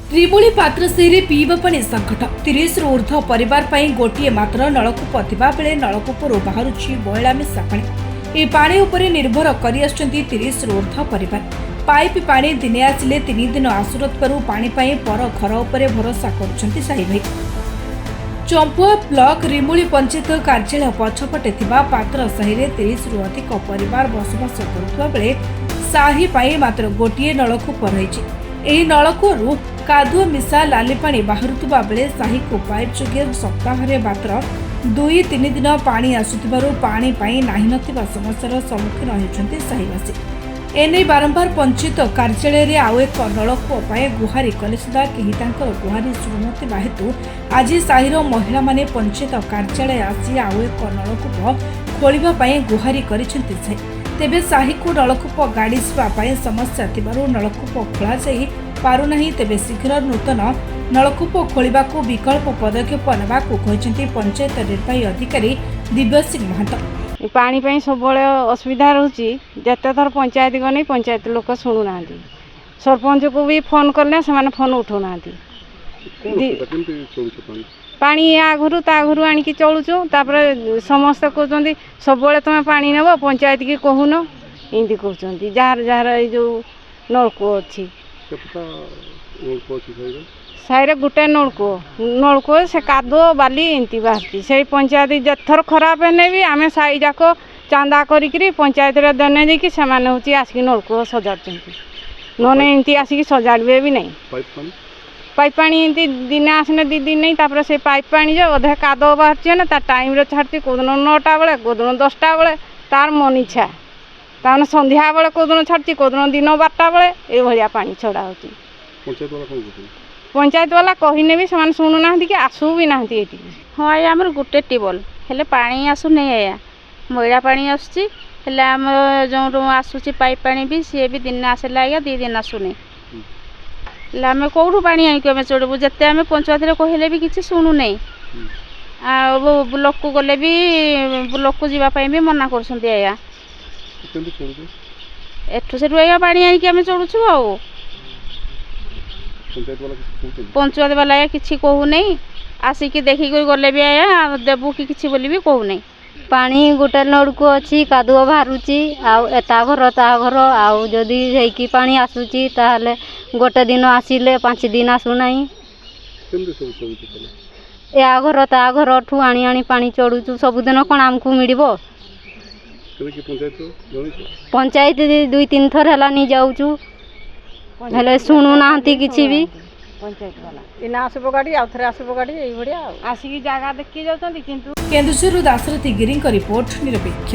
त्रिमुली पात्रसाही पीवा पानी संकट 30 रु ऊर्ध्व परिवार पर गोटे मात्र नलकूप थिबा बेले नलकूपरू बाहरुछि बयला मिशा पानी। पानी उपरे निर्भर करि आछन्ती 30 रु ऊर्ध्व परिवार। पाइप पानी दिने आसिले 3 दिन आसुरत्वरू पानी पाई पर घर उपरे भरोसा करुछन्ती साही भाई। चंपुआ ब्लॉक रिमुली पंचायत कार्यालय पछपटे थिबा पात्रसाही रे 30 रु अधिक परिवार बसवास करुवा बेले साही पाई मात्र गोटे नलकूप रहिछि। एही नलकूपरू कादुआ मिशा लाली पानी बाहरुवा बेले साही को पाइप जोगे सप्ताह मात्र 2-3 दिन पानी आसुथिबारु पानी पाई नाही नथिबा समस्यार सम्मुखीन होउछन्ती साहीवासी। एने बारंबार पंचायत कार्यालय रे आउ एक नलकूप पाए गुहारी कले सुधा केही तांकर गुहारी शुणुनथिबा हेतु आज साहीर महिला माने पंचायत कार्यालय आसी आउ एक नलकूप खोलिबा पाए गुहारी करिसेंती से। तेबे साही को नलकूप गाड़ी पाए समस्या थिबारु नलकूप खोला जाई पारुनाही। तेबे शीघ्र नूतन नलकूप खोलिबा को विकल्प पदक्षेप नेबाकू कहिसेंती पंचायत निर्वाही अधिकारी दिव्य सिंह महतो। पानी पाई सब असुविधा रोची जते थर पंचायत गने पंचायत लोक शुणु ना सरपंच को भी फोन करले से फोन उठौ ना पानी आगुरु ता आगुरु आनिकी चलुचु तापर समस्त कहते सब तुम पानी नेब पंचायत की कहून एमती कहते जार जार जो नलकूप अच्छी साइड गोटे नलकूप से कादुओ बाली एमती बाहर से पंचायत जथर खराब है भी आम साई जाक चांदा करी पंचायत देने देकी से आसिक नलकूप सजाड़ नने एमती आसिक सजाड़े भी नहीं। पाइप पानी एमती दिन आसने 2 दिन नहीं तापर से पाइप पानी जो अधे कादो बाहर ना ता टाइम रे छाड़ती कोदन 9टा बेले कोदन 10टा बेले तार मन इच्छा ताने संध्या बेले कोदन छाड़ती कोदन दिन 12टा बेले ए भलिया पानी छड़ा होती। पंचायत वाला कहिने भी से शुणु ना कि आसू भी ना एटी। हाँ आया आमर गोटे टेबल हेले पानी आसु नहीं आया मैला पानी आसुची हेले आम जो आसुची पाइप पानी भी सी भी दिन आसला आया 2 दिन आसुनी आम कौटू पानी आनिक आम चढ़बू जिते आम पंचायत कहले भी किसी शुणु नहीं। ब्लॉक को गले भी ब्लॉक को जावाई भी मना कर आया एठू से आया पानी आनिक आम चढ़ुचु आ पंचायत वाला किसी कहू नहीं आसिक देखिक गले भी आया देबू कि किसी बोली भी कहू नहीं। पानी गोटे नलकूप अच्छी कादुआ बाहरुची आता घर ता घर आउ जदि हेकी पानी आसुची ताहले गोटे दिन आसिले 5 दिन आसुना या घर ता घर ठू आनी आनी पानी चढ़ुचु सबुदिन कौन आमको मिलबो पंचायत 2-3 थर है नहीं जाऊचु हेले शुणु ना किसी भी पंचायत वाला इना आसबो गाड़ी आउ थरे आसबो गाड़ी एई भडिया आसिकी जागा देखि जाउतंती किंतु केन्दुझरु दाशरथी गिरी रिपोर्ट निरपेक्ष।